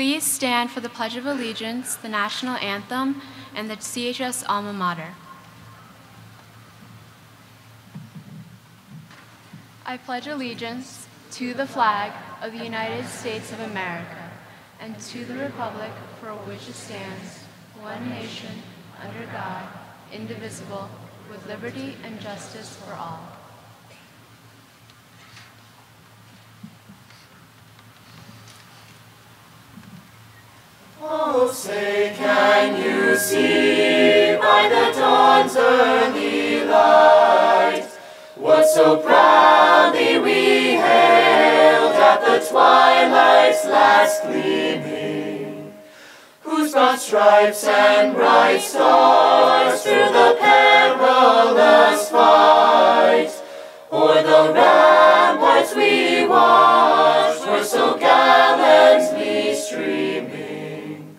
Please stand for the Pledge of Allegiance, the National Anthem, and the CHS Alma Mater. I pledge allegiance to the flag of the United States of America and to the republic for which it stands, one nation, under God, indivisible, with liberty and justice for all. Oh, say, can you see by the dawn's early light what so proudly we hailed at the twilight's last gleaming, whose broad stripes and bright stars through the perilous fight o'er the ramparts we watched were so gallantly streaming,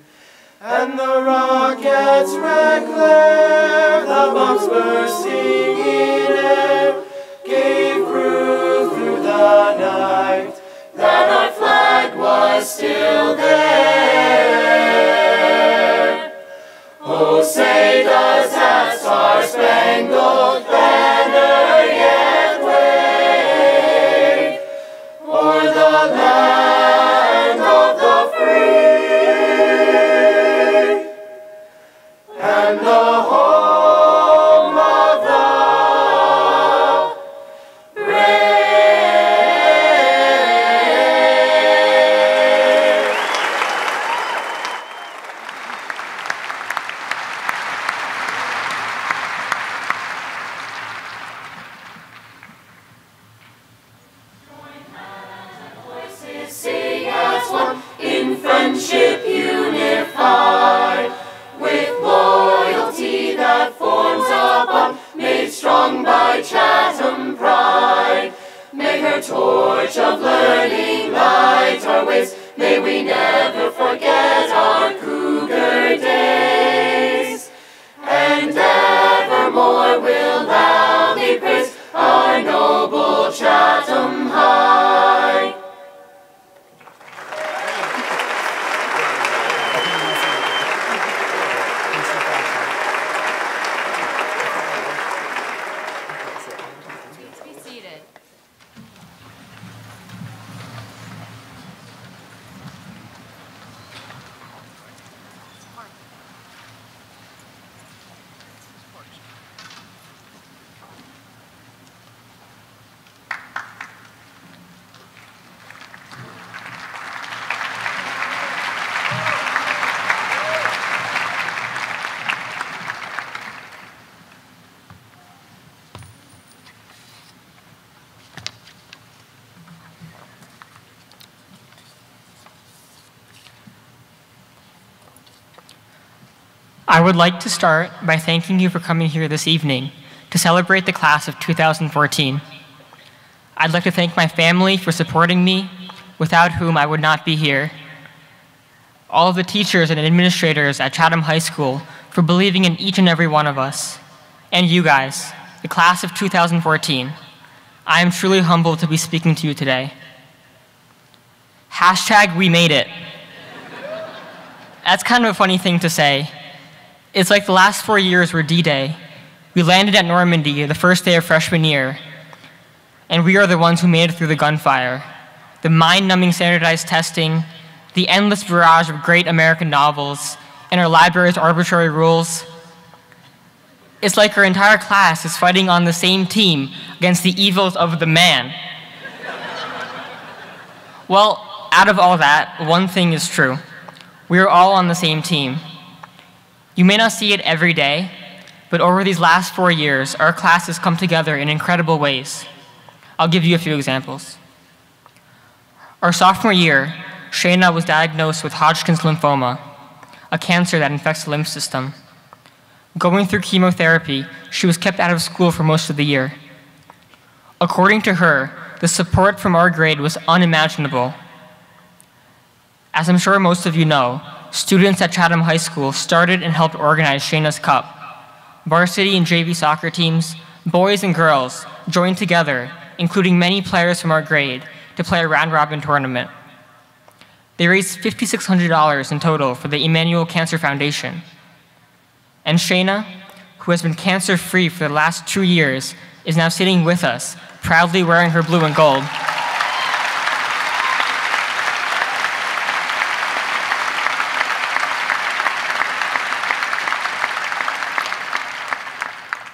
and the rockets' red glare, the bombs bursting in air, gave proof through the night that our flag was still there. Oh, say, does that star-spangled banner yet wave o'er the land of the free and the home of the brave? Voices sing as one, in friendship unified, with loyalty that forms a bond, made strong by Chatham pride. May her torch of learning light our ways, may we never forget our cougar days, and evermore we'll loudly praise our noble Chatham High. Please be seated. I would like to start by thanking you for coming here this evening to celebrate the class of 2014. I'd like to thank my family for supporting me, without whom I would not be here. All of the teachers and administrators at Chatham High School for believing in each and every one of us. And you guys, the class of 2014. I am truly humbled to be speaking to you today. Hashtag we made it. That's kind of a funny thing to say. It's like the last 4 years were D-Day. We landed at Normandy the first day of freshman year, and we are the ones who made it through the gunfire, the mind-numbing standardized testing, the endless barrage of great American novels, and our library's arbitrary rules. It's like our entire class is fighting on the same team against the evils of the man. Well, out of all that, one thing is true. We are all on the same team. You may not see it every day, but over these last 4 years, our class has come together in incredible ways. I'll give you a few examples. Our sophomore year, Shayna was diagnosed with Hodgkin's lymphoma, a cancer that infects the lymph system. Going through chemotherapy, she was kept out of school for most of the year. According to her, the support from our grade was unimaginable. As I'm sure most of you know, students at Chatham High School started and helped organize Shayna's Cup. Varsity and JV soccer teams, boys and girls, joined together, including many players from our grade, to play a round-robin tournament. They raised $5,600 in total for the Emmanuel Cancer Foundation. And Shayna, who has been cancer-free for the last 2 years, is now sitting with us, proudly wearing her blue and gold.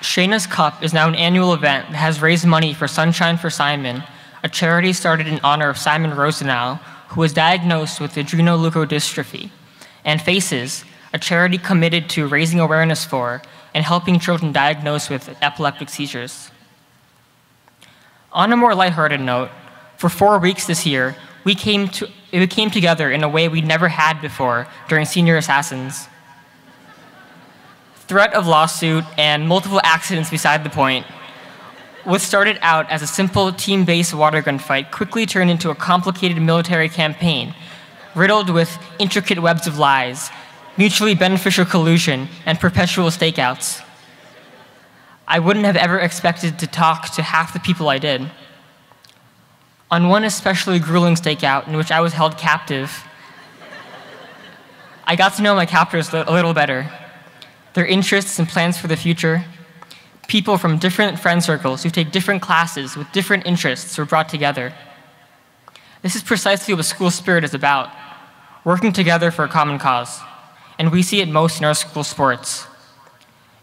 Shayna's Cup is now an annual event that has raised money for Sunshine for Simon, a charity started in honor of Simon Rosenau, who was diagnosed with adrenoleukodystrophy, and Faces, a charity committed to raising awareness for and helping children diagnosed with epileptic seizures. On a more lighthearted note, for 4 weeks this year, we came together in a way we never had before during Senior Assassins. Threat of lawsuit and multiple accidents beside the point, what started out as a simple team-based water gun fight quickly turned into a complicated military campaign, riddled with intricate webs of lies, mutually beneficial collusion, and perpetual stakeouts. I wouldn't have ever expected to talk to half the people I did. On one especially grueling stakeout in which I was held captive, I got to know my captors a little better, their interests and plans for the future. People from different friend circles who take different classes with different interests were brought together. This is precisely what school spirit is about, working together for a common cause, and we see it most in our school sports.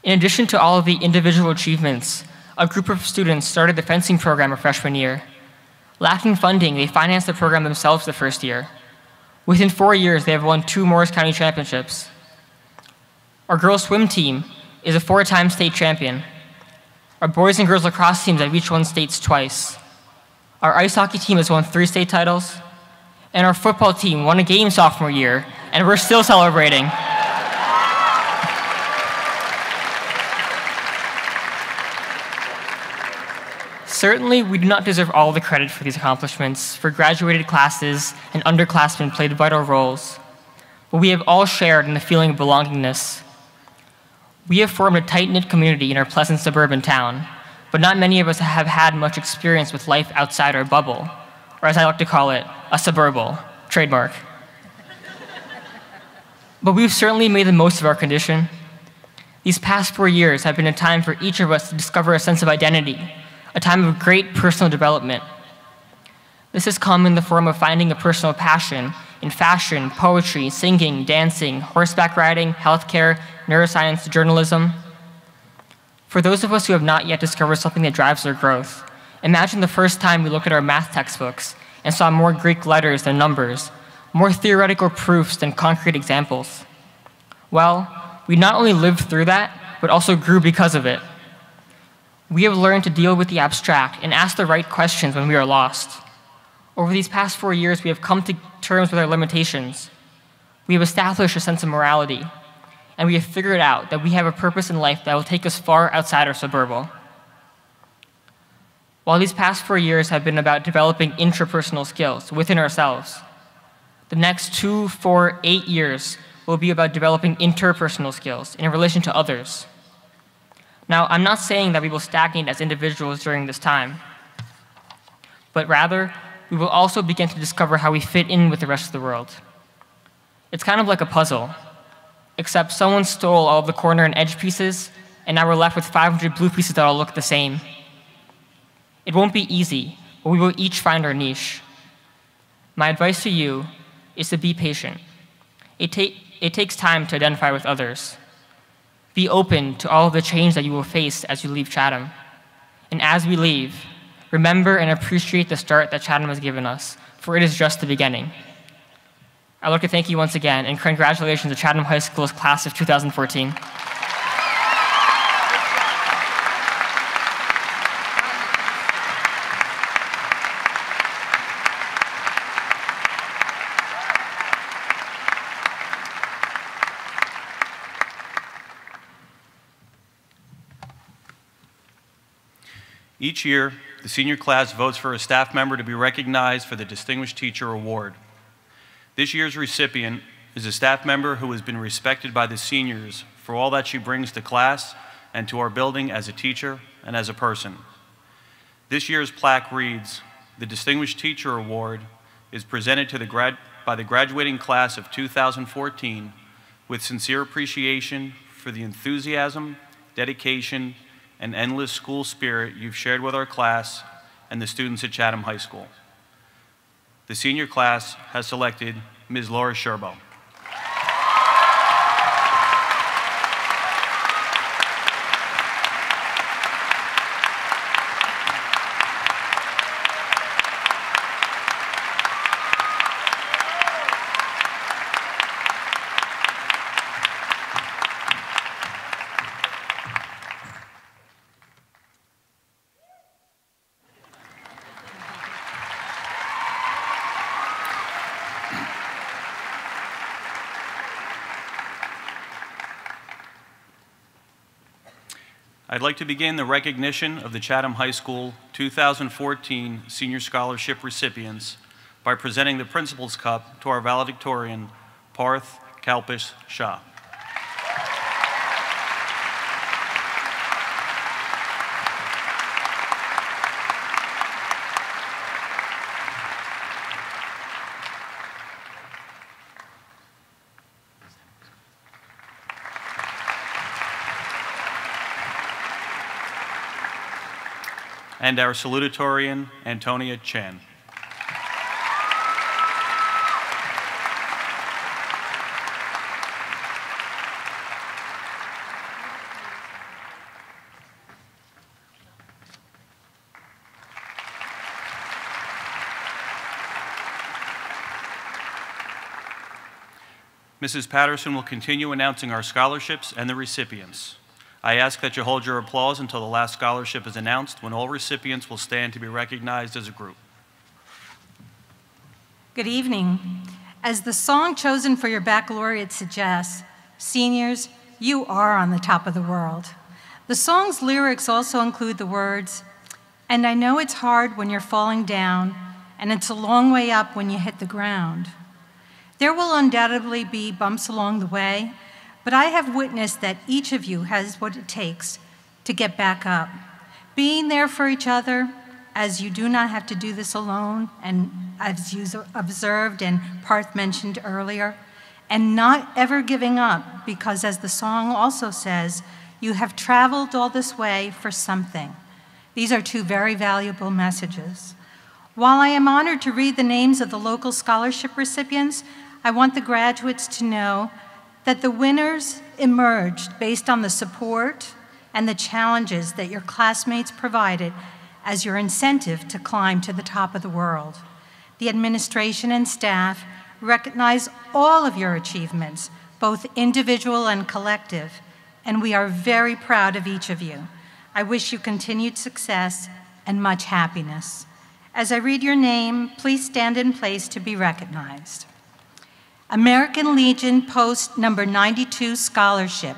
In addition to all of the individual achievements, a group of students started the fencing program our freshman year. Lacking funding, they financed the program themselves the first year. Within 4 years, they have won 2 Morris County championships. Our girls' swim team is a 4-time state champion. Our boys and girls lacrosse teams have each won states twice. Our ice hockey team has won 3 state titles. And our football team won a game sophomore year, and we're still celebrating. Certainly, we do not deserve all the credit for these accomplishments, for graduated classes and underclassmen played vital roles. But we have all shared in the feeling of belongingness. We have formed a tight-knit community in our pleasant suburban town, but not many of us have had much experience with life outside our bubble, or as I like to call it, a suburbal, trademark. But we've certainly made the most of our condition. These past 4 years have been a time for each of us to discover a sense of identity, a time of great personal development. This has come in the form of finding a personal passion in fashion, poetry, singing, dancing, horseback riding, healthcare, neuroscience, journalism. For those of us who have not yet discovered something that drives our growth, imagine the first time we looked at our math textbooks and saw more Greek letters than numbers, more theoretical proofs than concrete examples. Well, we not only lived through that, but also grew because of it. We have learned to deal with the abstract and ask the right questions when we are lost. Over these past 4 years, we have come to terms with our limitations. We have established a sense of morality, and we have figured out that we have a purpose in life that will take us far outside our suburbal. While these past 4 years have been about developing intrapersonal skills within ourselves, the next 2, 4, 8 years will be about developing interpersonal skills in relation to others. Now, I'm not saying that we will stagnate as individuals during this time, but rather, we will also begin to discover how we fit in with the rest of the world. It's kind of like a puzzle, except someone stole all of the corner and edge pieces, and now we're left with 500 blue pieces that all look the same. It won't be easy, but we will each find our niche. My advice to you is to be patient. It takes time to identify with others. Be open to all of the change that you will face as you leave Chatham. And as we leave, remember and appreciate the start that Chatham has given us, for it is just the beginning. I'd like to thank you once again, and congratulations to Chatham High School's class of 2014. Each year, the senior class votes for a staff member to be recognized for the Distinguished Teacher Award. This year's recipient is a staff member who has been respected by the seniors for all that she brings to class and to our building as a teacher and as a person. This year's plaque reads, "The Distinguished Teacher Award is presented to the by the graduating class of 2014 with sincere appreciation for the enthusiasm, dedication, and endless school spirit you've shared with our class and the students at Chatham High School. The senior class has selected Ms. Laura Sherbo. I'd like to begin the recognition of the Chatham High School 2014 Senior Scholarship recipients by presenting the Principal's Cup to our valedictorian, Parth Kalpish Shah. And our salutatorian, Antonia Chan. Mrs. Patterson will continue announcing our scholarships and the recipients. I ask that you hold your applause until the last scholarship is announced, when all recipients will stand to be recognized as a group. Good evening. As the song chosen for your baccalaureate suggests, seniors, you are on the top of the world. The song's lyrics also include the words, "And I know it's hard when you're falling down, and it's a long way up when you hit the ground. There will undoubtedly be bumps along the way, but I have witnessed that each of you has what it takes to get back up. Being there for each other, as you do not have to do this alone, and as you observed and Parth mentioned earlier, and not ever giving up, because as the song also says, you have traveled all this way for something." These are two very valuable messages. While I am honored to read the names of the local scholarship recipients, I want the graduates to know that the winners emerged based on the support and the challenges that your classmates provided as your incentive to climb to the top of the world. The administration and staff recognize all of your achievements, both individual and collective, and we are very proud of each of you. I wish you continued success and much happiness. As I read your name, please stand in place to be recognized. American Legion Post number 92 Scholarship,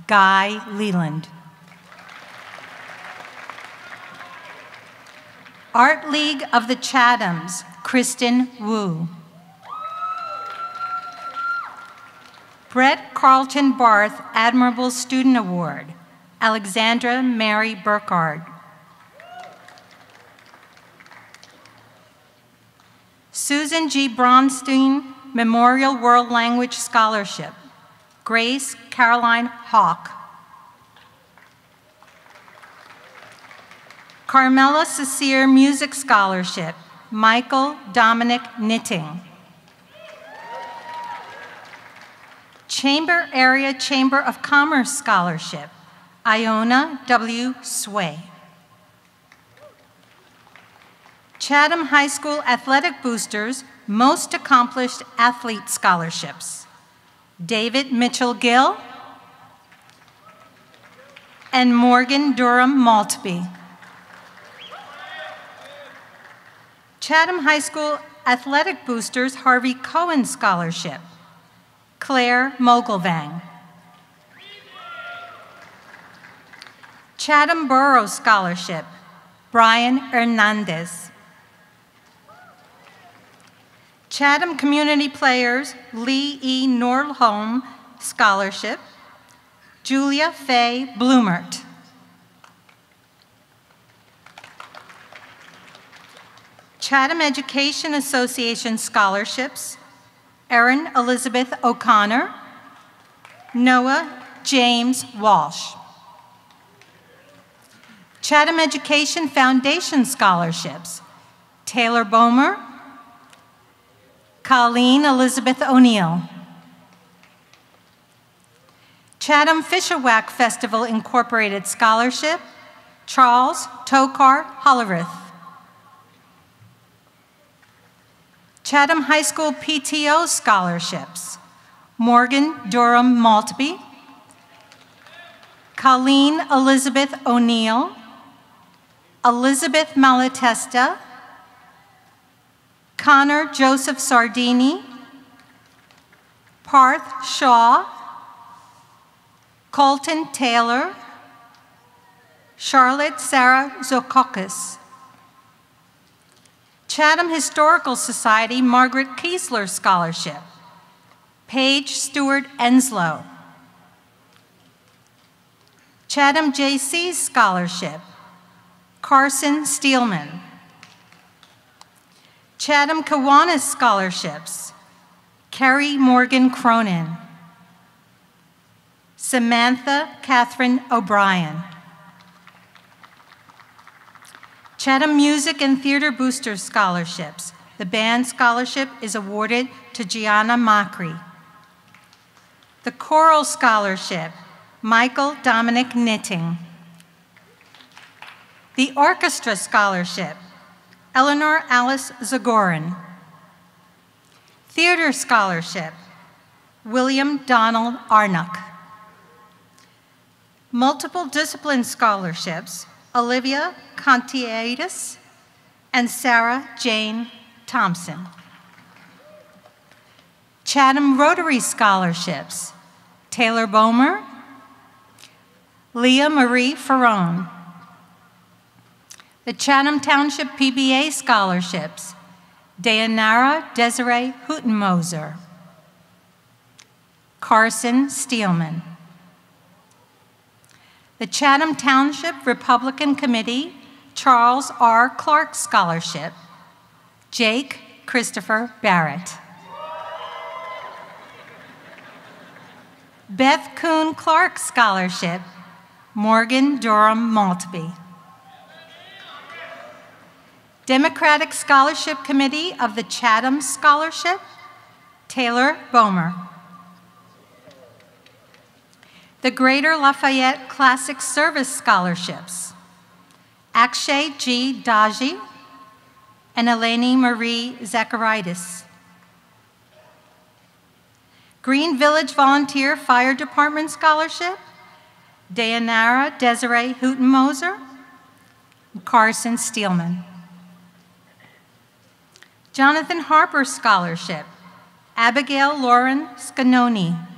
Guy Leland. Art League of the Chathams, Kristen Wu. Brett Carlton Barth Admirable Student Award, Alexandra Mary Burkhardt. Susan G. Bronstein Memorial World Language Scholarship, Grace Caroline Hawk. Carmela Cecere Music Scholarship, Michael Dominic Knitting. Chamber Area Chamber of Commerce Scholarship, Iona W. Sway. Chatham High School Athletic Boosters Most Accomplished Athlete Scholarships, David Mitchell Gill and Morgan Durham Maltby. Chatham High School Athletic Boosters Harvey Cohen Scholarship, Claire Mogulvang. Chatham Borough Scholarship, Brian Hernandez. Chatham Community Players Lee E. Nordholm Scholarship, Julia Faye Bloomert. Chatham Education Association Scholarships, Erin Elizabeth O'Connor, Noah James Walsh. Chatham Education Foundation scholarships, Taylor Bomer, Colleen Elizabeth O'Neill. Chatham Fisherwhack Festival Incorporated Scholarship, Charles Tokar Hollerith. Chatham High School PTO scholarships, Morgan Durham Maltby, Colleen Elizabeth O'Neill, Elizabeth Malatesta, Connor Joseph Sardini, Parth Shaw, Colton Taylor, Charlotte Sarah Zokokis. Chatham Historical Society Margaret Kiesler Scholarship, Paige Stewart Enslow. Chatham JC Scholarship, Carson Steelman. Chatham Kiwanis Scholarships, Carrie Morgan Cronin. Samantha Catherine O'Brien. Chatham Music and Theater Booster Scholarships. The band scholarship is awarded to Gianna Macri. The Choral Scholarship, Michael Dominic Knitting. The Orchestra Scholarship, Eleanor Alice Zagorin. Theater Scholarship, William Donald Arnock. Multiple Discipline Scholarships, Olivia Contiadis and Sarah Jane Thompson. Chatham Rotary Scholarships, Taylor Bomer, Leah Marie Ferrone. The Chatham Township PBA Scholarships, Dayanara Desiree Hutenmoser. Carson Steelman. The Chatham Township Republican Committee Charles R. Clark Scholarship, Jake Christopher Barrett. Beth Kuhn Clark Scholarship, Morgan Durham Maltby. Democratic Scholarship Committee of the Chatham Scholarship, Taylor Bomer. The Greater Lafayette Classic Service Scholarships, Akshay G. Daji and Eleni Marie Zachariadis. Green Village Volunteer Fire Department Scholarship, Dayanara Desiree Hutenmoser, Carson Steelman. Jonathan Harper Scholarship, Abigail Lauren Scanoni.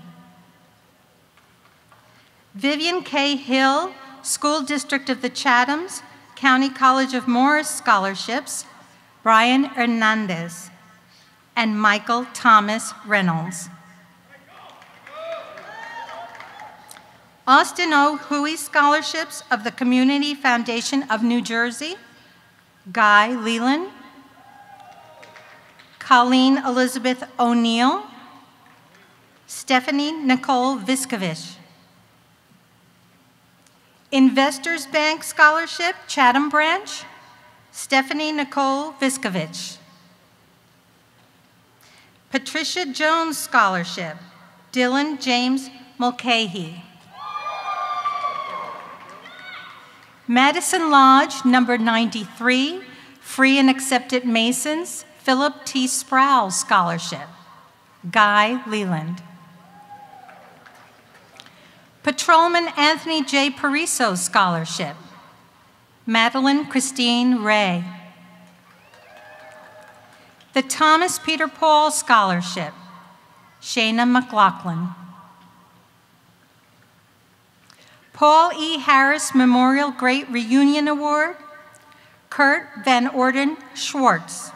Vivian K. Hill, School District of the Chathams, County College of Morris Scholarships, Brian Hernandez, and Michael Thomas Reynolds. Austin O. Huey Scholarships of the Community Foundation of New Jersey, Guy Leland, Colleen Elizabeth O'Neill, Stephanie Nicole Viskovich. Investors Bank Scholarship, Chatham Branch, Stephanie Nicole Viskovich. Patricia Jones Scholarship, Dylan James Mulcahy. Madison Lodge, number 93, Free and Accepted Masons, Philip T. Sproul Scholarship, Guy Leland. Patrolman Anthony J. Pariso Scholarship, Madeline Christine Ray. The Thomas Peter Paul Scholarship, Shayna McLaughlin. Paul E. Harris Memorial Great Reunion Award, Kurt Van Orden Schwartz.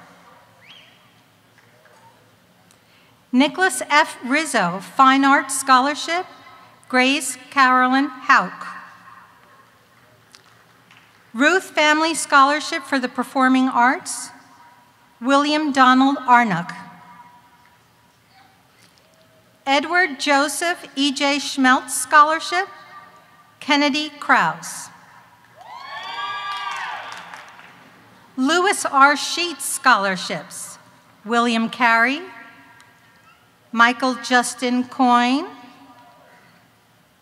Nicholas F. Rizzo Fine Arts Scholarship, Grace Carolyn Hauk. Ruth Family Scholarship for the Performing Arts, William Donald Arnock. Edward Joseph E.J. Schmeltz Scholarship, Kennedy Krause. Lewis R. Sheets Scholarships, William Carey, Michael Justin Coyne,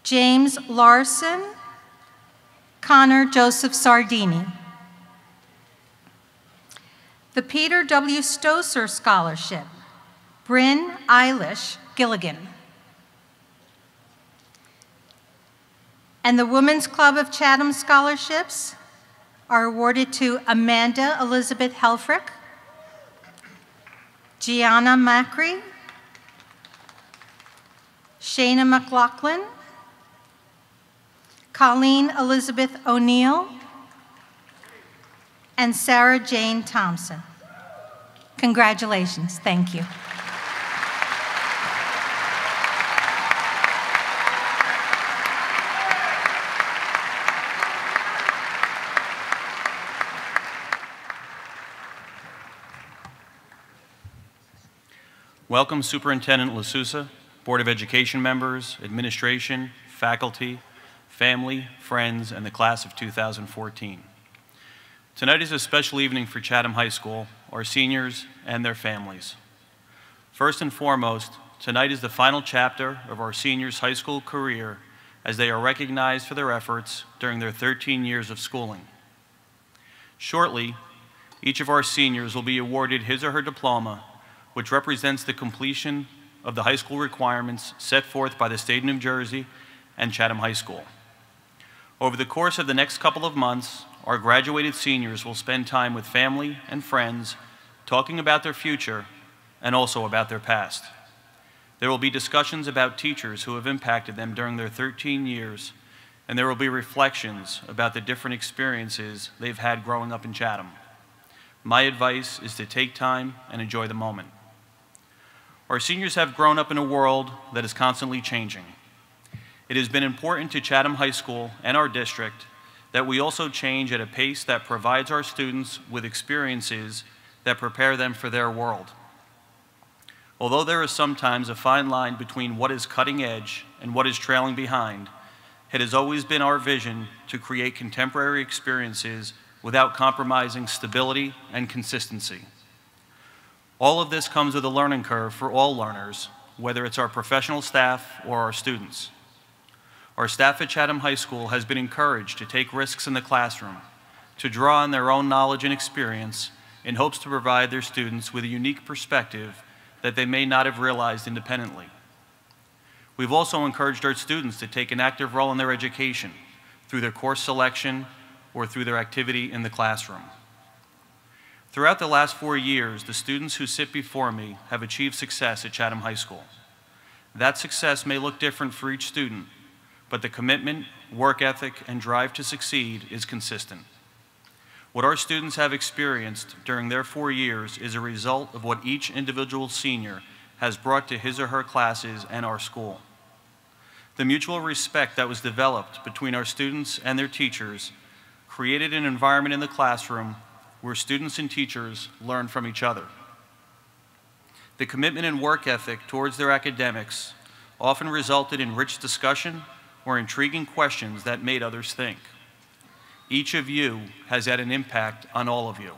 James Larson, Connor Joseph Sardini. The Peter W. Stoser Scholarship, Bryn Eilish Gilligan. And the Women's Club of Chatham Scholarships are awarded to Amanda Elizabeth Helfrich, Gianna Macri, Shayna McLaughlin, Colleen Elizabeth O'Neill, and Sarah Jane Thompson. Congratulations, thank you. Welcome Superintendent LaSousa, Board of Education members, administration, faculty, family, friends, and the class of 2014. Tonight is a special evening for Chatham High School, our seniors, and their families. First and foremost, tonight is the final chapter of our seniors' high school career as they are recognized for their efforts during their 13 years of schooling. Shortly, each of our seniors will be awarded his or her diploma, which represents the completion of the high school requirements set forth by the state of New Jersey and Chatham High School. Over the course of the next couple of months, our graduated seniors will spend time with family and friends talking about their future and also about their past. There will be discussions about teachers who have impacted them during their 13 years, and there will be reflections about the different experiences they've had growing up in Chatham. My advice is to take time and enjoy the moment. Our seniors have grown up in a world that is constantly changing. It has been important to Chatham High School and our district that we also change at a pace that provides our students with experiences that prepare them for their world. Although there is sometimes a fine line between what is cutting edge and what is trailing behind, it has always been our vision to create contemporary experiences without compromising stability and consistency. All of this comes with a learning curve for all learners, whether it's our professional staff or our students. Our staff at Chatham High School has been encouraged to take risks in the classroom, to draw on their own knowledge and experience in hopes to provide their students with a unique perspective that they may not have realized independently. We've also encouraged our students to take an active role in their education through their course selection or through their activity in the classroom. Throughout the last 4 years, the students who sit before me have achieved success at Chatham High School. That success may look different for each student, but the commitment, work ethic, and drive to succeed is consistent. What our students have experienced during their 4 years is a result of what each individual senior has brought to his or her classes and our school. The mutual respect that was developed between our students and their teachers created an environment in the classroom where students and teachers learn from each other. The commitment and work ethic towards their academics often resulted in rich discussion or intriguing questions that made others think. Each of you has had an impact on all of you.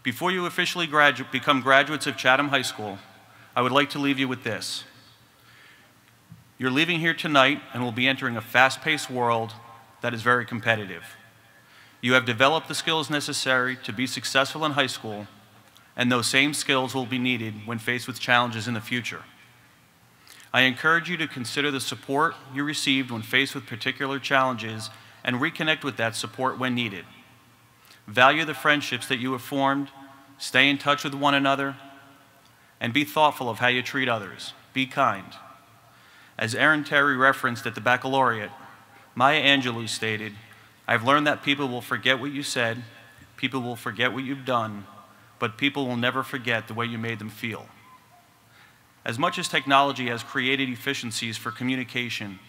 Before you officially become graduates of Chatham High School, I would like to leave you with this. You're leaving here tonight and will be entering a fast-paced world that is very competitive. You have developed the skills necessary to be successful in high school, and those same skills will be needed when faced with challenges in the future. I encourage you to consider the support you received when faced with particular challenges and reconnect with that support when needed. Value the friendships that you have formed, stay in touch with one another, and be thoughtful of how you treat others. Be kind. As Erin Terry referenced at the baccalaureate, Maya Angelou stated, "I've learned that people will forget what you said, people will forget what you've done, but people will never forget the way you made them feel." As much as technology has created efficiencies for communication,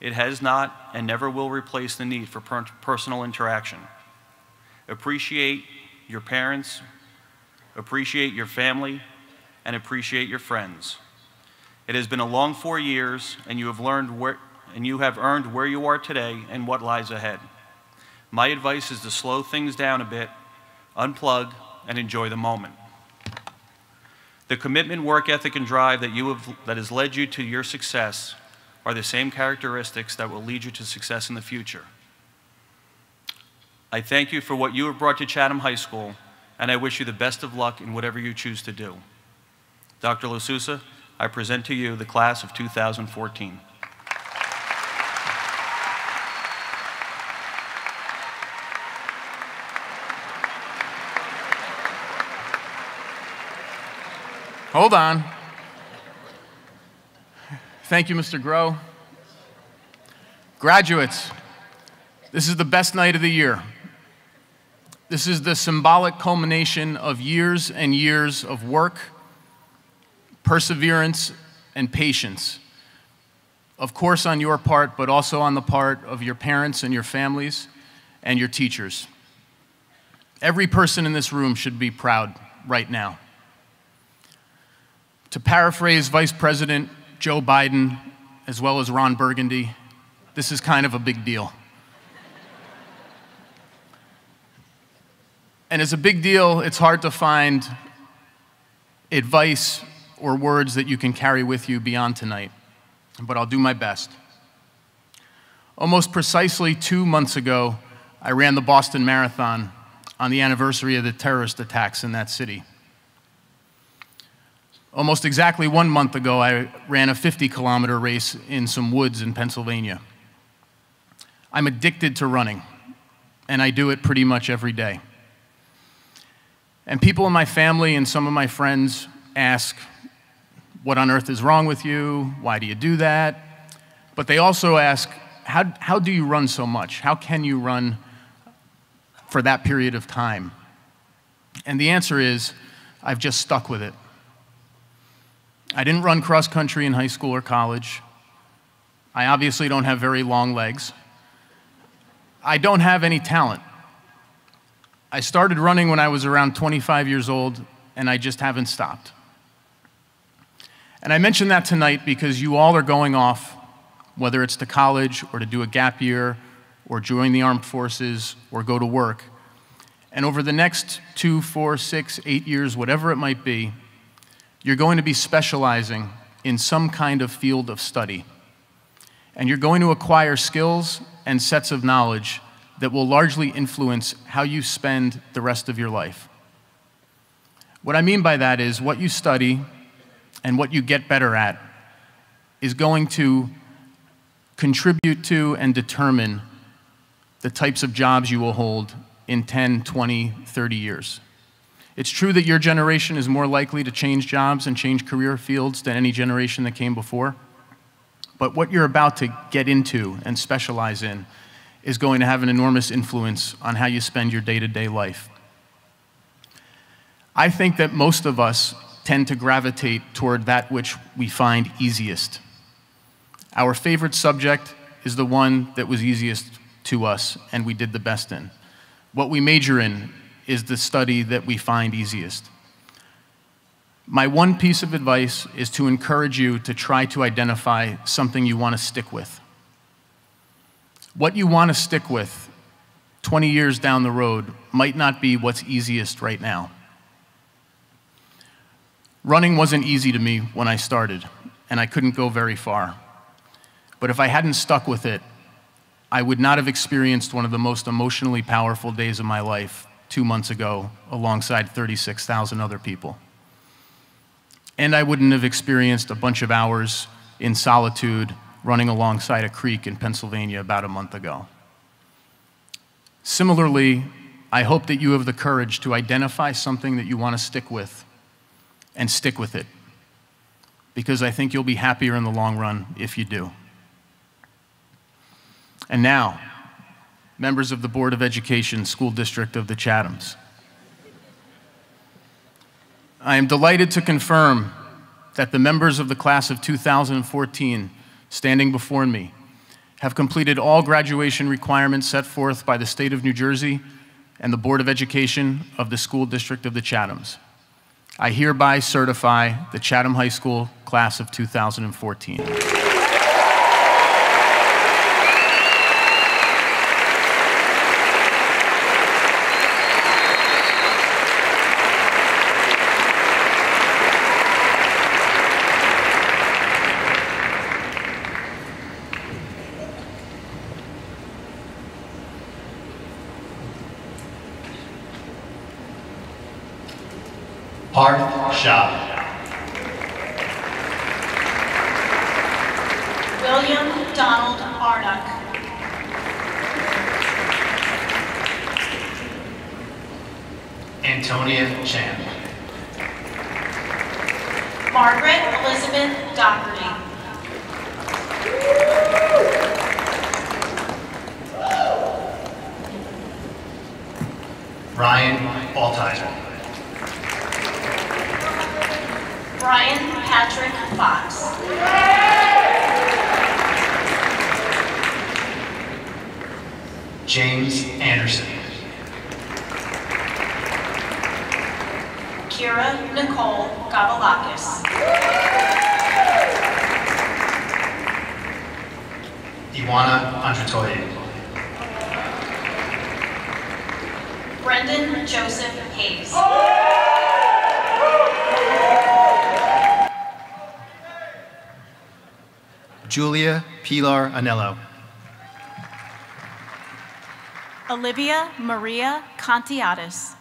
it has not and never will replace the need for personal interaction. Appreciate your parents, appreciate your family, and appreciate your friends. It has been a long 4 years, and you have earned where you are today and what lies ahead. My advice is to slow things down a bit, unplug, and enjoy the moment. The commitment, work ethic, and drive that has led you to your success are the same characteristics that will lead you to success in the future. I thank you for what you have brought to Chatham High School, and I wish you the best of luck in whatever you choose to do. Dr. LaSousa, I present to you the class of 2014. Hold on. Thank you, Mr. Groh. Graduates, this is the best night of the year. This is the symbolic culmination of years and years of work, perseverance, and patience. Of course, on your part, but also on the part of your parents and your families and your teachers. Every person in this room should be proud right now. To paraphrase Vice President Joe Biden, as well as Ron Burgundy, this is kind of a big deal. And as a big deal, it's hard to find advice or words that you can carry with you beyond tonight, but I'll do my best. Almost precisely 2 months ago, I ran the Boston Marathon on the anniversary of the terrorist attacks in that city. Almost exactly 1 month ago, I ran a 50-kilometer race in some woods in Pennsylvania. I'm addicted to running, and I do it pretty much every day. And people in my family and some of my friends ask, what on earth is wrong with you? Why do you do that? But they also ask, how do you run so much? How can you run for that period of time? And the answer is, I've just stuck with it. I didn't run cross country in high school or college. I obviously don't have very long legs. I don't have any talent. I started running when I was around 25 years old, and I just haven't stopped. And I mention that tonight because you all are going off, whether it's to college or to do a gap year or join the armed forces or go to work. And over the next 2, 4, 6, 8 years, whatever it might be, you're going to be specializing in some kind of field of study. And you're going to acquire skills and sets of knowledge that will largely influence how you spend the rest of your life. What I mean by that is what you study and what you get better at is going to contribute to and determine the types of jobs you will hold in 10, 20, 30 years. It's true that your generation is more likely to change jobs and change career fields than any generation that came before. But what you're about to get into and specialize in is going to have an enormous influence on how you spend your day-to-day life. I think that most of us tend to gravitate toward that which we find easiest. Our favorite subject is the one that was easiest to us and we did the best in. What we major in is the study that we find easiest. My one piece of advice is to encourage you to try to identify something you want to stick with. What you want to stick with 20 years down the road might not be what's easiest right now. Running wasn't easy to me when I started, and I couldn't go very far. But if I hadn't stuck with it, I would not have experienced one of the most emotionally powerful days of my life 2 months ago alongside 36,000 other people. And I wouldn't have experienced a bunch of hours in solitude running alongside a creek in Pennsylvania about a month ago. Similarly, I hope that you have the courage to identify something that you want to stick with and stick with it, because I think you'll be happier in the long run if you do. And now, members of the Board of Education, School District of the Chathams. I am delighted to confirm that the members of the class of 2014 standing before me have completed all graduation requirements set forth by the State of New Jersey and the Board of Education of the School District of the Chathams. I hereby certify the Chatham High School class of 2014. Parth Shah. William Donald Arnock. Antonia Chan. Margaret Elizabeth Doherty. Ryan Altizer. Brian Patrick Fox. James Anderson. Kira Nicole Gabalakis. Iwana Andratoye. Brendan Joseph Hayes. Julia Pilar Anello. Olivia Maria Contiatis.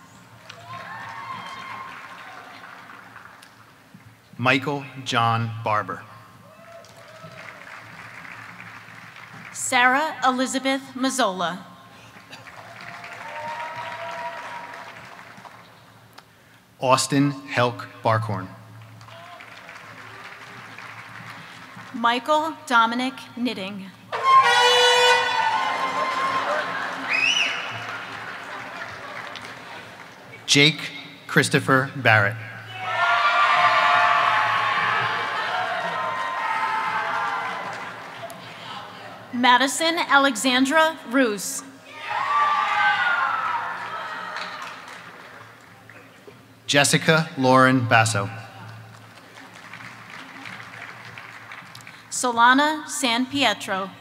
Michael John Barber. Sarah Elizabeth Mazzola. Austin Helk Barkhorn. Michael Dominic Knitting. Jake Christopher Barrett. Madison Alexandra Roos. Jessica Lauren Basso. Solana San Pietro.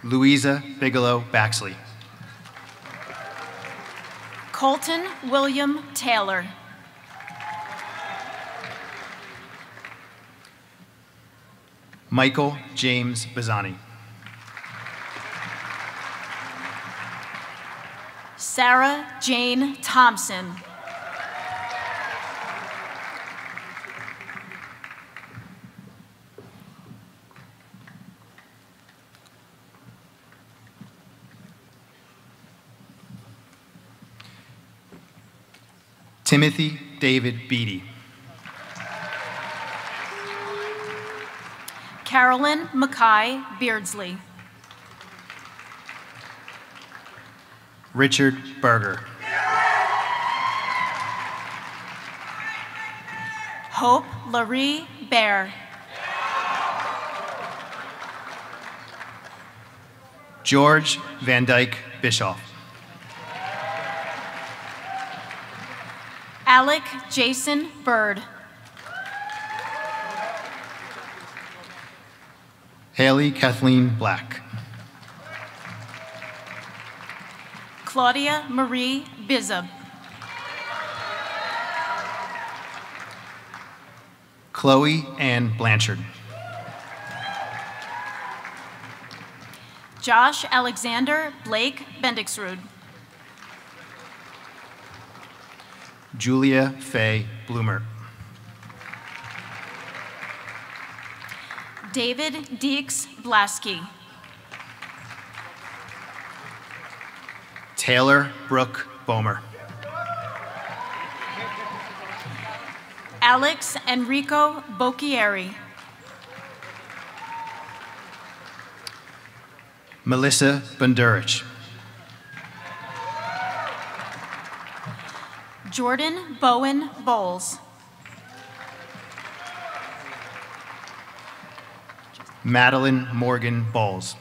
Louisa Bigelow Baxley. Colton William Taylor. Michael James Bazzani. Sarah Jane Thompson. Timothy David Beatty. Carolyn Mackay Beardsley. Richard Berger. Hope Laree Bear. George Van Dyke Bischoff. Alec Jason Bird. Haley Kathleen Black. Claudia Marie Bizub. Chloe Ann Blanchard. Josh Alexander Blake Bendixrud. Julia Faye Bloomer. David Deeks Blasky. Taylor Brooke Bomer. Alex Enrico Bocchieri. Melissa Bondurich. Jordan Bowen Bowles. Madeline Morgan Bowles.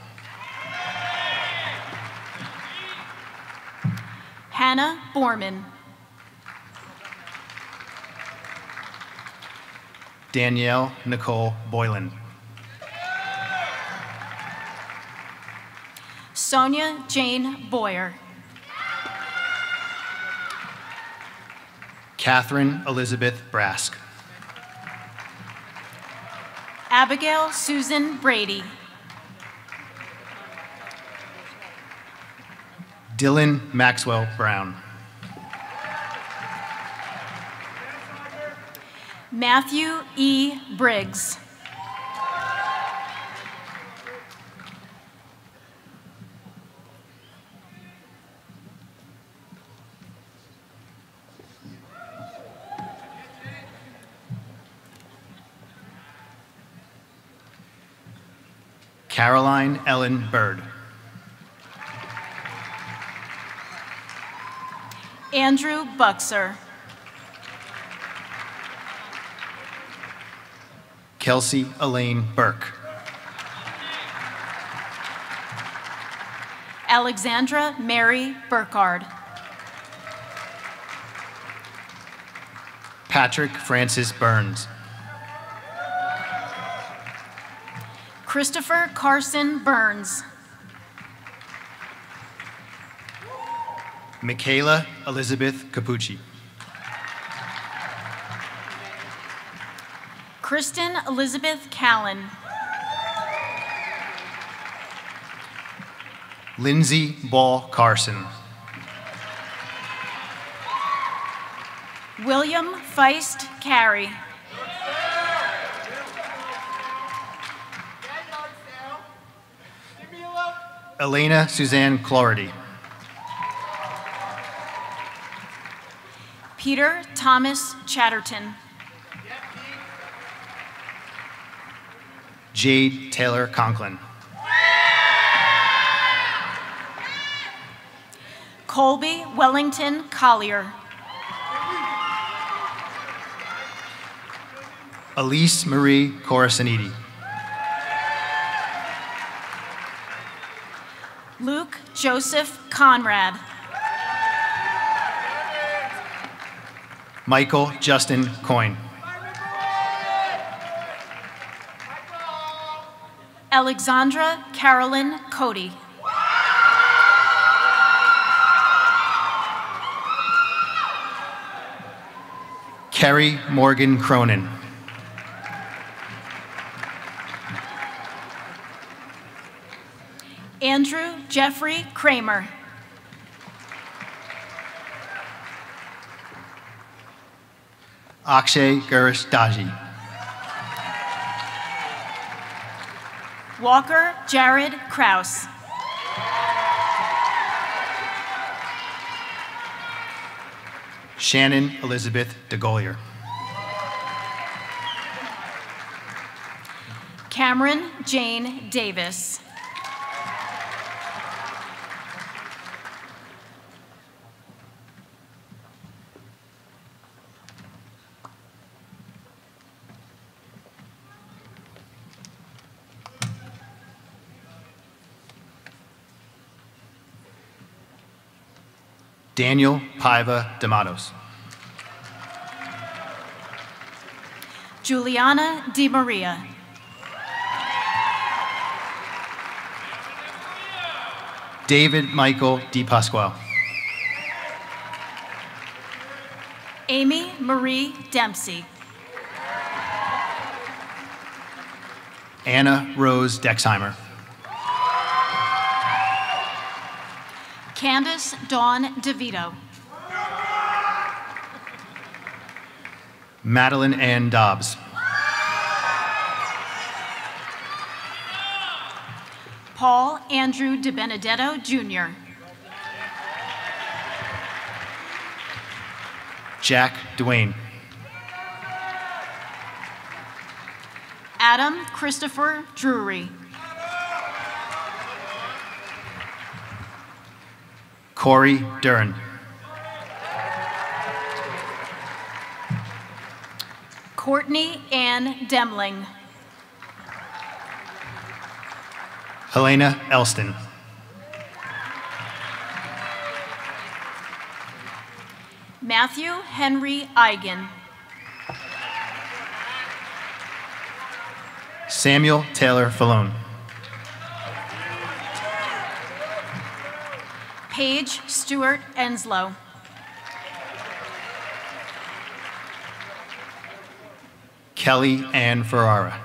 Hannah Borman. Danielle Nicole Boylan. Sonia Jane Boyer. Catherine Elizabeth Brask. Abigail Susan Brady. Dylan Maxwell Brown. Matthew E. Briggs. Caroline Ellen Bird. Andrew Buxer. Kelsey Elaine Burke. Alexandra Mary Burkard. Patrick Francis Burns. Christopher Carson Burns. Michaela Elizabeth Capucci. Kristen Elizabeth Callan. Lindsay Ball Carson. William Feist Carey. Elena Suzanne Clarity. Peter Thomas Chatterton. Jade Taylor Conklin. Colby Wellington Collier. Elise Marie Corasaniti. Luke Joseph Conrad. Michael Justin Coyne. Alexandra Carolyn Cody. Kerry Morgan Cronin. Andrew Jeffrey Kramer. Akshay Girish Daji. Walker Jared Kraus. Shannon Elizabeth DeGolier. Cameron Jane Davis. Daniel Paiva D'Amatos. Juliana Di Maria. David Michael Di Pasquale. Amy Marie Dempsey. Anna Rose Dexheimer. Candace Dawn DeVito. Madeline Ann Dobbs. Paul Andrew DiBenedetto Jr. Jack Duane. Adam Christopher Drury. Corey Duran. Courtney Ann Demling. Helena Elston. Matthew Henry Eigen. Samuel Taylor Falone. Paige Stewart Enslow. Kelly Ann Ferrara.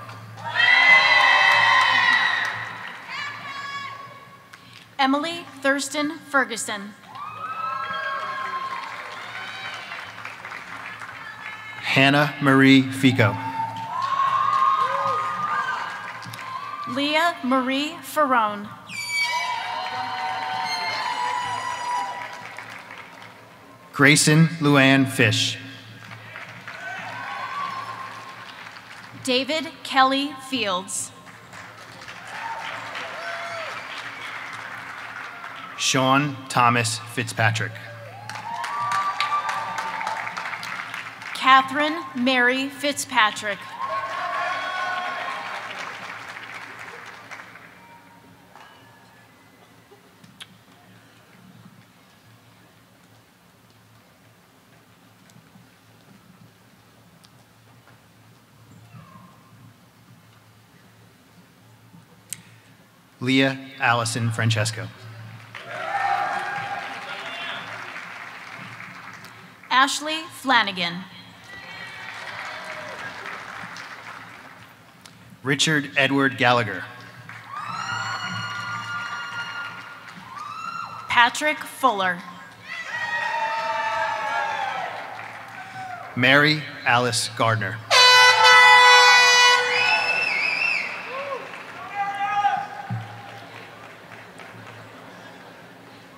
Emily Thurston Ferguson. Hannah Marie Fico. Leah Marie Ferrone. Grayson Luann Fish. David Kelly Fields. Sean Thomas Fitzpatrick. Catherine Mary Fitzpatrick. Leah Allison Francesco. Ashley Flanagan. Richard Edward Gallagher. Patrick Fuller. Mary Alice Gardner.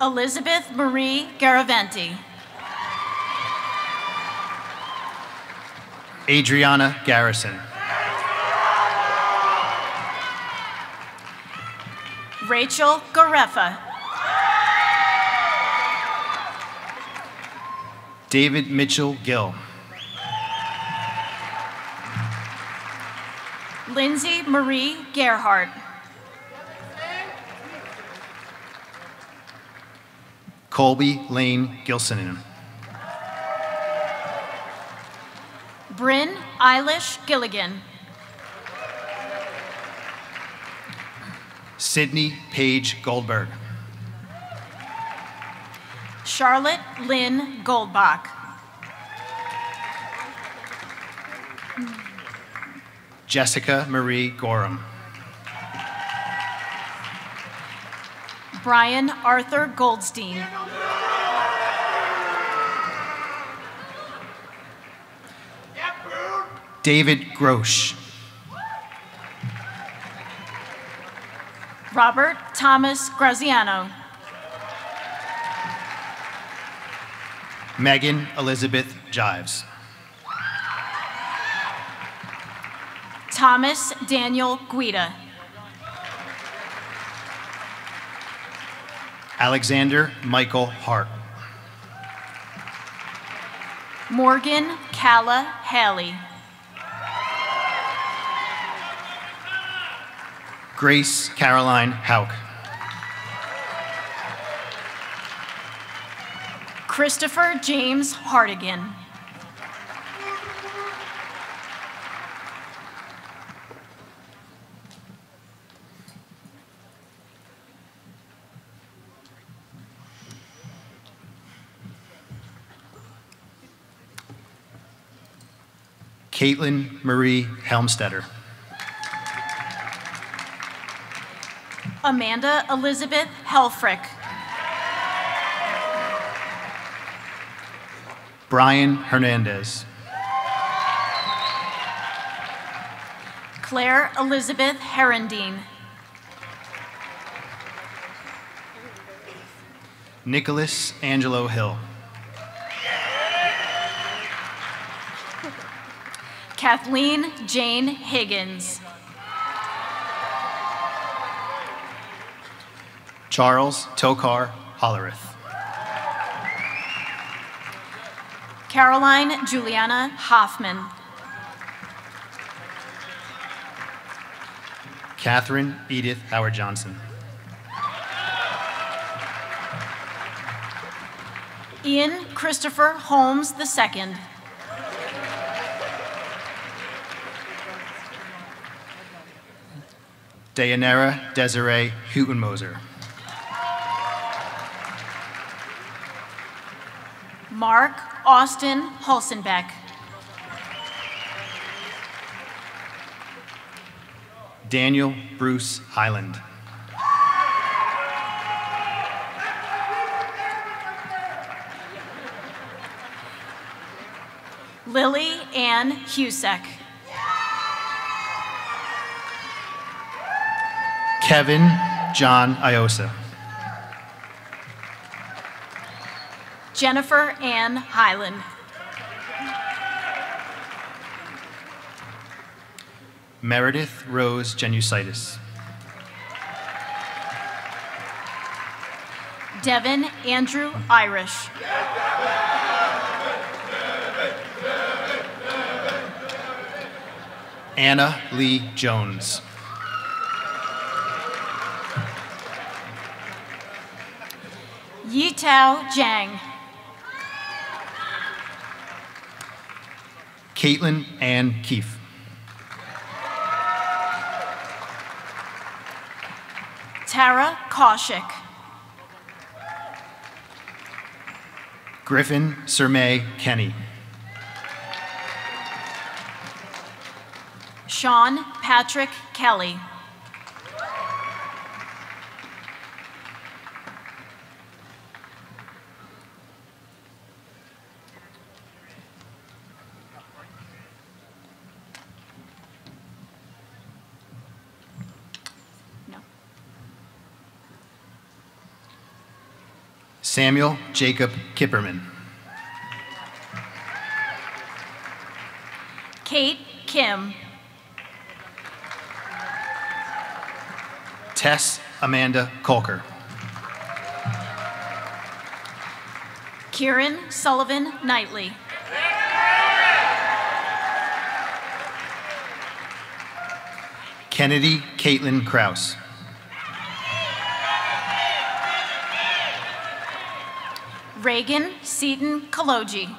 Elizabeth Marie Garaventi. Adriana Garrison. Rachel Garefa. David Mitchell Gill. Lindsay Marie Gerhardt. Colby Lane Gilsonen. Bryn Eilish Gilligan. Sydney Paige Goldberg. Charlotte Lynn Goldbach. Jessica Marie Gorham. Brian Arthur Goldstein. David Grosh. Robert Thomas Graziano. Megan Elizabeth Jives. Thomas Daniel Guida. Alexander Michael Hart. Morgan Calla Haley. Grace Caroline Hauk. Christopher James Hartigan. Caitlin Marie Helmstetter. Amanda Elizabeth Helfrich. Brian Hernandez. Claire Elizabeth Herendine. Nicholas Angelo Hill. Kathleen Jane Higgins. Charles Tokar Hollerith. Caroline Juliana Hoffman. Catherine Edith Howard Johnson. Ian Christopher Holmes II. Dayanara Desiree Hutenmoser. Mark Austin Hulsenbeck. Daniel Bruce Highland. Lily Ann Husek. Kevin John Iosa. Jennifer Ann Highland. Meredith Rose Genusitis. Devin Andrew Irish. Anna Lee Jones. Yitao Jiang. Caitlin Ann Keefe. Tara Kaushik. Griffin Surmay Kenny. Sean Patrick Kelly. No. Samuel Jacob Kipperman. Kate Kim. Tess Amanda Colker. Kieran Sullivan Knightley. Kennedy Caitlin Kraus. Reagan Seaton Kaloji.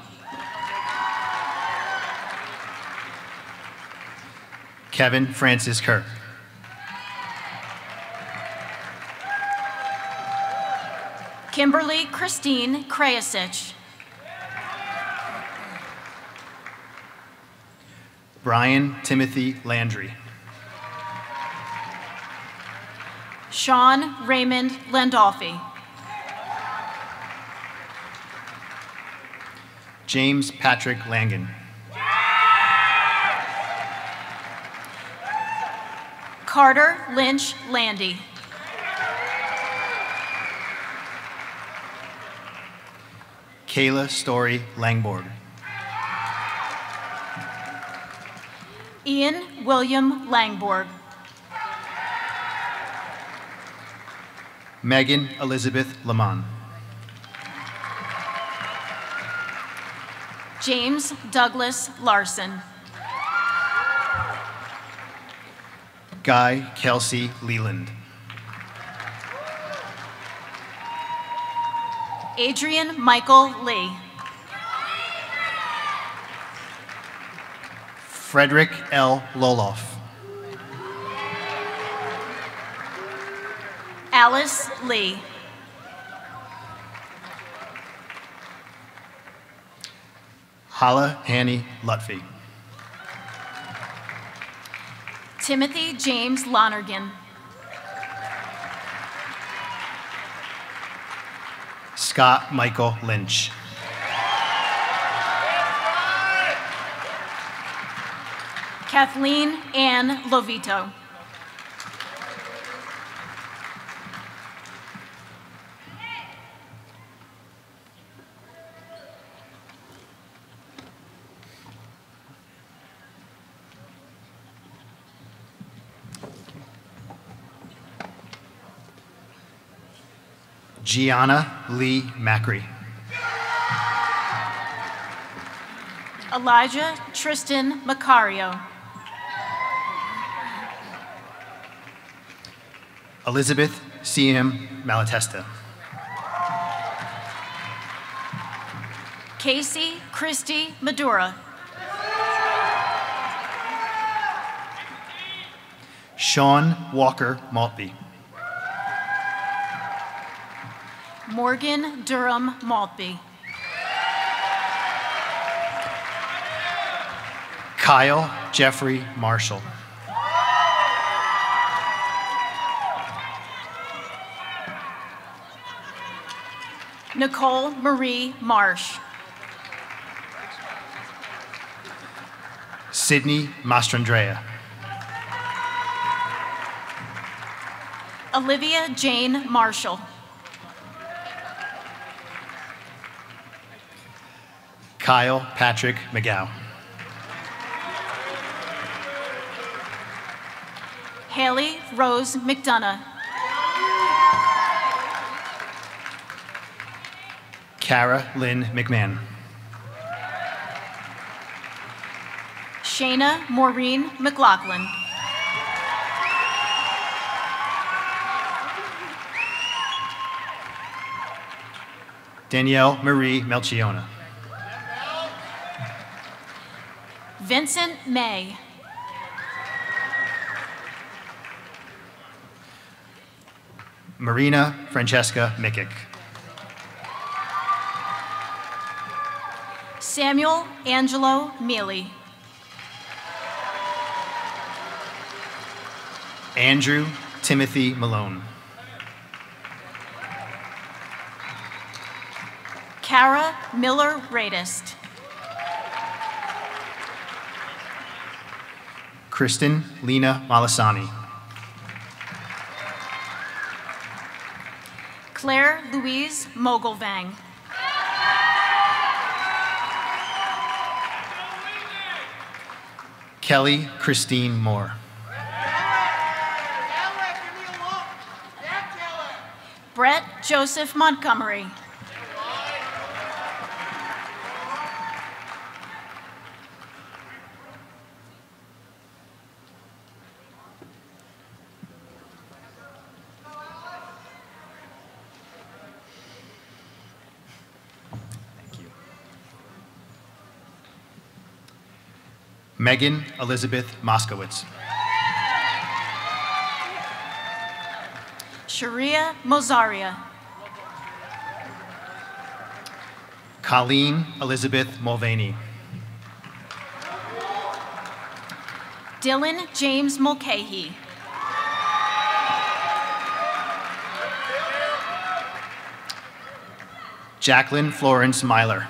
Kevin Francis Kirk. Kimberly Christine Krajicic. Brian Timothy Landry. Sean Raymond Landolfi. James Patrick Langan. Carter Lynch Landy. Kayla Story Langborg. Ian William Langborg. Megan Elizabeth Lamont. James Douglas Larson. Guy Kelsey Leland. Adrian Michael Lee. Frederick L. Loloff. Alice Lee. Hala Hanny Lutfi. Timothy James Lonergan. Scott Michael Lynch. Kathleen Ann Lovito. Gianna Lee Macri. Elijah Tristan Macario. Elizabeth C.M. Malatesta. Casey Christy Madura. Sean Walker Maltby. Morgan Durham Maltby. Kyle Jeffrey Marshall. Nicole Marie Marsh. Sydney Mastrandrea. Olivia Jane Marshall. Kyle Patrick McGow. Haley Rose McDonough. Kara Lynn McMahon. Shayna Maureen McLaughlin. Danielle Marie Melchiona. Vincent May. Marina Francesca Mikic. Samuel Angelo Mealy. Andrew Timothy Malone. Kara Miller Radist. Kristen Lena Malasani. Claire Louise Mogulvang. Kelly Christine Moore. Brett Joseph Montgomery. Megan Elizabeth Moskowitz. Sharia Mozaria. Colleen Elizabeth Mulvaney. Dylan James Mulcahy. Jacqueline Florence Myler.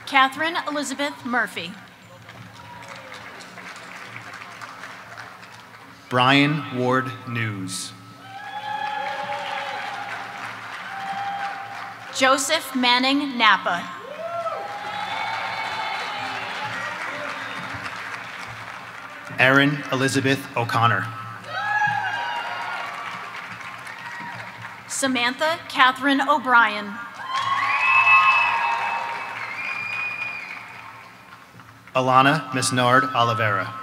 Catherine Elizabeth Murphy. Brian Ward News. Joseph Manning Napa. Erin Elizabeth O'Connor. Samantha Catherine O'Brien. Alana Misnard Oliveira.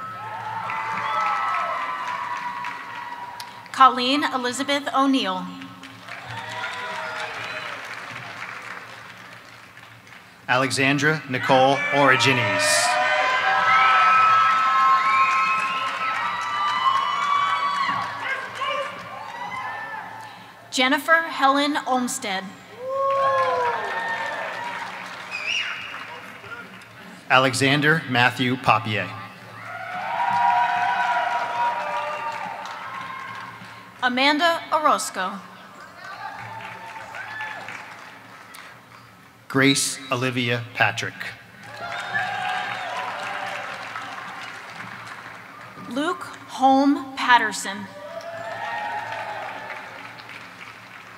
Colleen Elizabeth O'Neill. Alexandra Nicole Origines. Jennifer Helen Olmsted. Alexander Matthew Papier. Amanda Orozco. Grace Olivia Patrick. Luke Holm Patterson.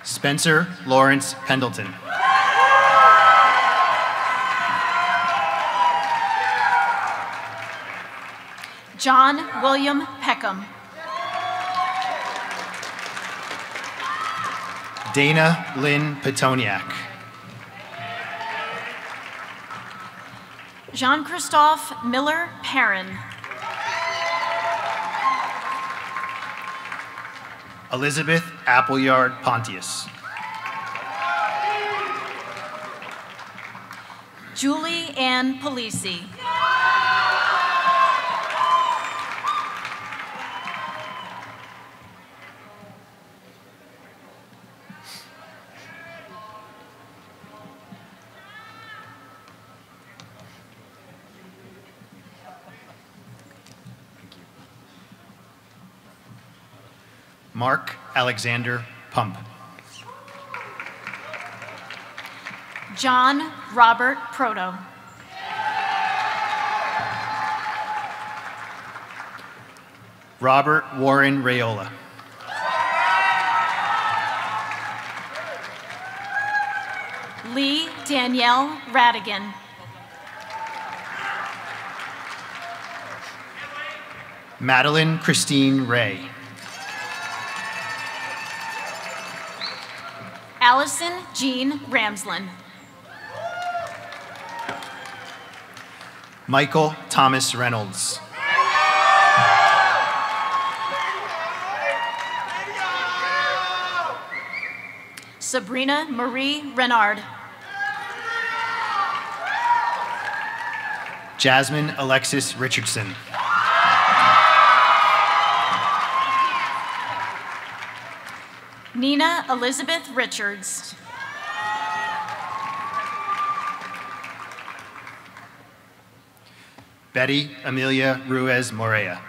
Spencer Lawrence Pendleton. John William Peckham. Dana Lynn Petoniak. Jean-Christophe Miller Perrin. Elizabeth Appleyard Pontius. Julie Ann Polisi. Mark Alexander Pump. John Robert Proto. Robert Warren Rayola. Lee Danielle Radigan. Madeline Christine Ray. Allison Jean Ramslin. Michael Thomas Reynolds. Sabrina Marie Renard. Jasmine Alexis Richardson. Nina Elizabeth Richards. Betty Amelia Ruiz Morea.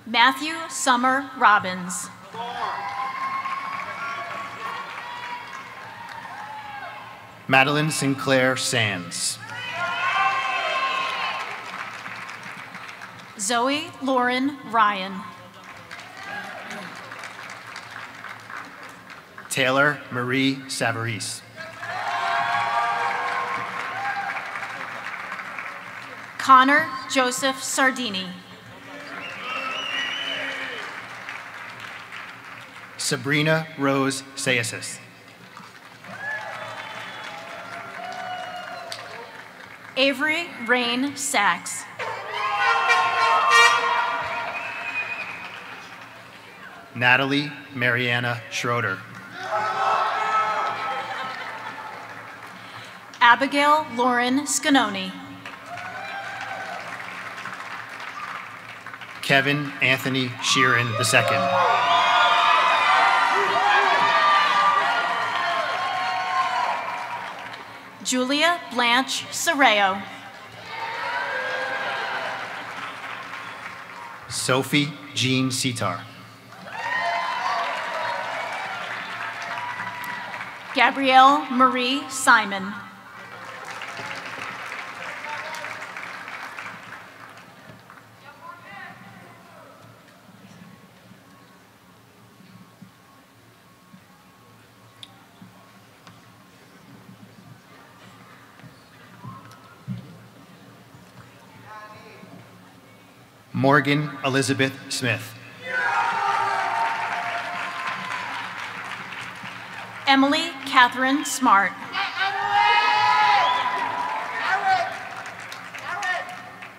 Matthew Summer Robbins. Madeline Sinclair Sands. Zoe Lauren Ryan. Taylor Marie Savarese. Connor Joseph Sardini. Sabrina Rose Sayasis. Avery Rain Sachs. Natalie Mariana Schroeder. Abigail Lauren Scanoni. Kevin Anthony Sheeran II. Julia Blanche Serrao. Sophie Jean Sitar. Gabrielle Marie Simon. Morgan Elizabeth Smith. Emily Catherine Smart.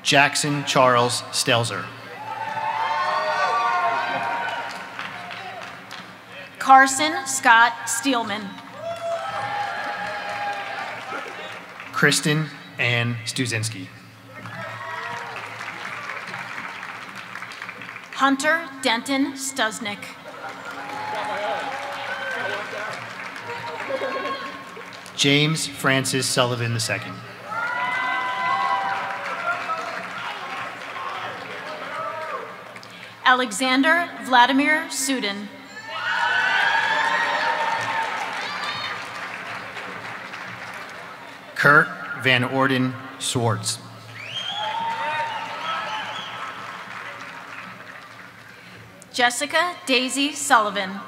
Jackson Charles Stelzer. Carson Scott Steelman. Kristen Ann Stuzinski. Hunter Denton Stusnick. James Francis Sullivan II. Alexander Vladimir Sudin. Kurt Van Orden Swartz. Jessica Daisy Sullivan.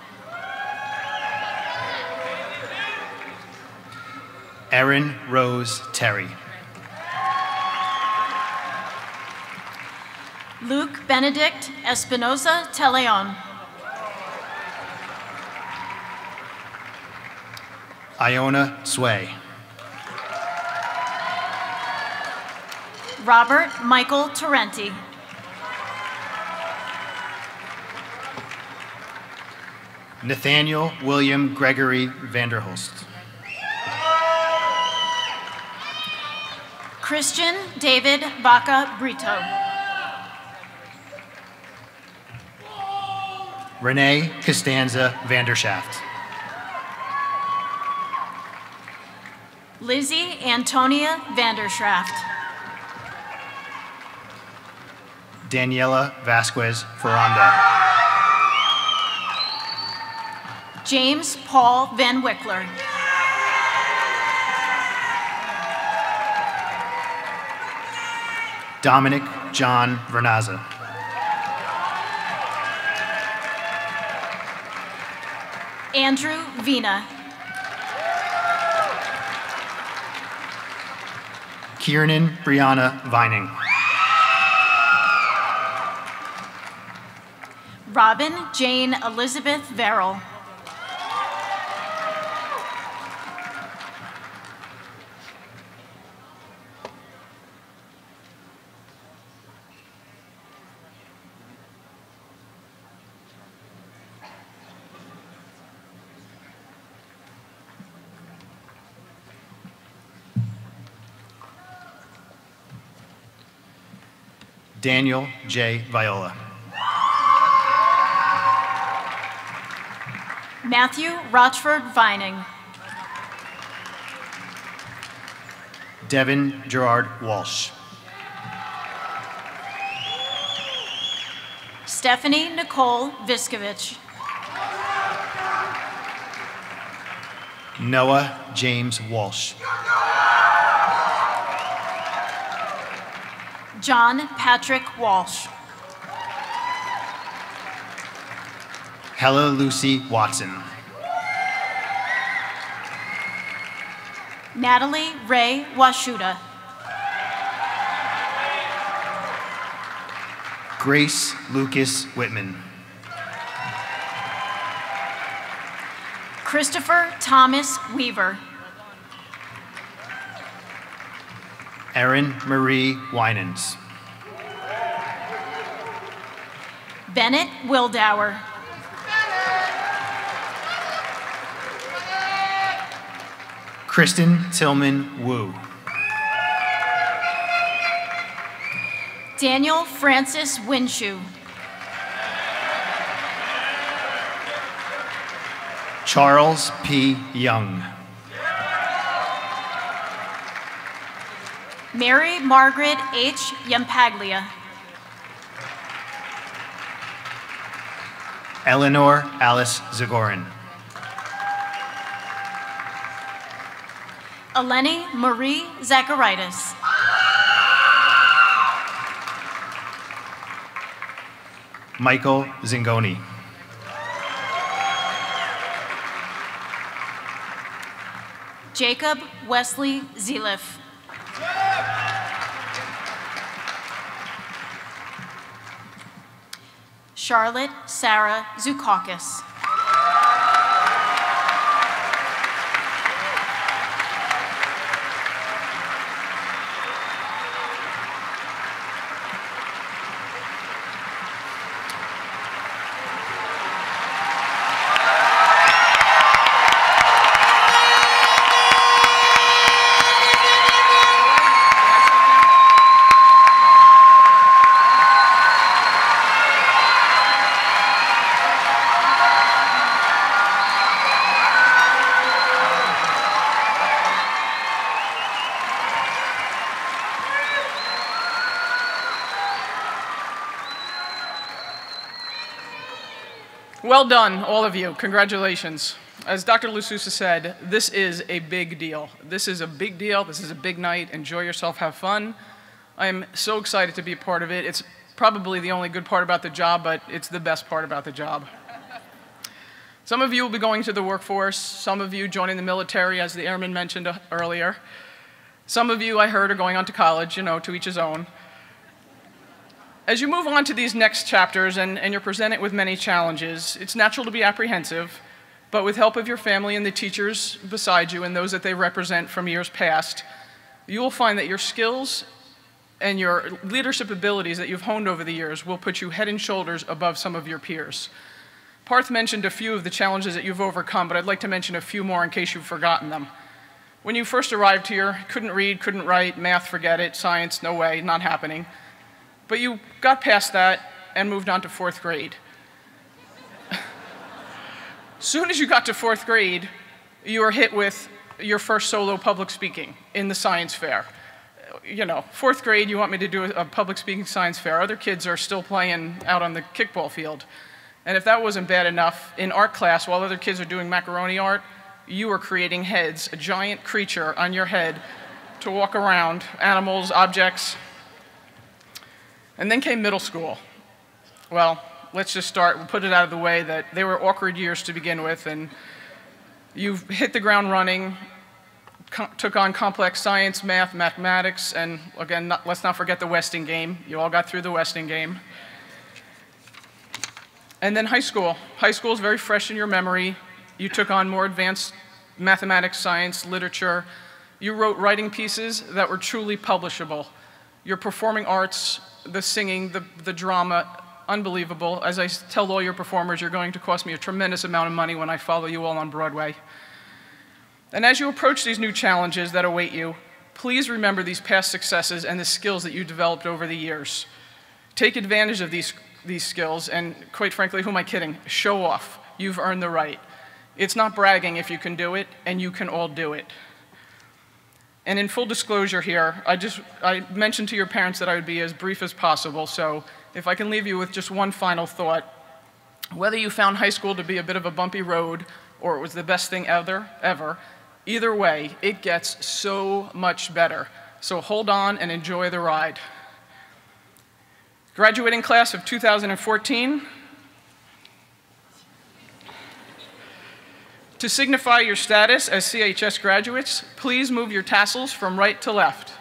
Erin Rose Terry. Luke Benedict Espinoza Teleon. Iona Sway. Robert Michael Torrenti. Nathaniel William Gregory Vanderhulst. Christian David Vaca Brito. Renee Costanza Vandershaft. Lizzie Antonia Vanderschaft. Daniela Vasquez Ferranda. James Paul Van Wickler. Dominic John Vernazza. Andrew Vina. Kiernan Brianna Vining. Robin Jane Elizabeth Verrill. Daniel J. Viola. Matthew Rochford Vining. Devin Gerard Walsh. Stephanie Nicole Viskovich. Noah James Walsh. John Patrick Walsh. Hella Lucy Watson. Natalie Ray Washuda. Grace Lucas Whitman. Christopher Thomas Weaver. Erin Marie Winans. Bennett Wildauer. Kristen Tillman Wu. Daniel Francis Winshew. Charles P. Young. Mary Margaret H. Yampaglia. Eleanor Alice Zagorin. Eleni Marie Zacharitis. Michael Zingoni. Jacob Wesley Zeliff. Charlotte Sarah Zukakis. Well done, all of you. Congratulations. As Dr. Lususa said, this is a big deal. This is a big deal. This is a big night. Enjoy yourself. Have fun. I am so excited to be a part of it. It's probably the only good part about the job, but it's the best part about the job. Some of you will be going to the workforce. Some of you joining the military, as the airman mentioned earlier. Some of you, I heard, are going on to college, you know, to each his own. As you move on to these next chapters and you're presented with many challenges, it's natural to be apprehensive, but with help of your family and the teachers beside you and those that they represent from years past, you will find that your skills and your leadership abilities that you've honed over the years will put you head and shoulders above some of your peers. Parth mentioned a few of the challenges that you've overcome, but I'd like to mention a few more in case you've forgotten them. When you first arrived here, couldn't read, couldn't write, math, forget it, science, no way, not happening. But you got past that and moved on to 4th grade. Soon as you got to 4th grade, you were hit with your first solo public speaking in the science fair. You know, 4th grade, you want me to do a public speaking science fair. Other kids are still playing out on the kickball field. And if that wasn't bad enough, in art class, while other kids are doing macaroni art, you were creating heads, a giant creature on your head to walk around, animals, objects. And then came middle school. Well, let's just start, we'll put it out of the way that they were awkward years to begin with, and you hit the ground running, took on complex science, math, mathematics, and again, let's not forget the Westing game. You all got through the Westing game. And then high school. High school is very fresh in your memory. You took on more advanced mathematics, science, literature. You wrote writing pieces that were truly publishable. Your performing arts, the singing, the drama, unbelievable. As I tell all your performers, you're going to cost me a tremendous amount of money when I follow you all on Broadway. And as you approach these new challenges that await you, please remember these past successes and the skills that you developed over the years. Take advantage of these skills, and quite frankly, who am I kidding? Show off. You've earned the right. It's not bragging if you can do it, and you can all do it. And in full disclosure here, I mentioned to your parents that I would be as brief as possible, so if I can leave you with just one final thought, whether you found high school to be a bit of a bumpy road or it was the best thing ever, either way, it gets so much better. So hold on and enjoy the ride. Graduating class of 2014, to signify your status as CHS graduates, please move your tassels from right to left.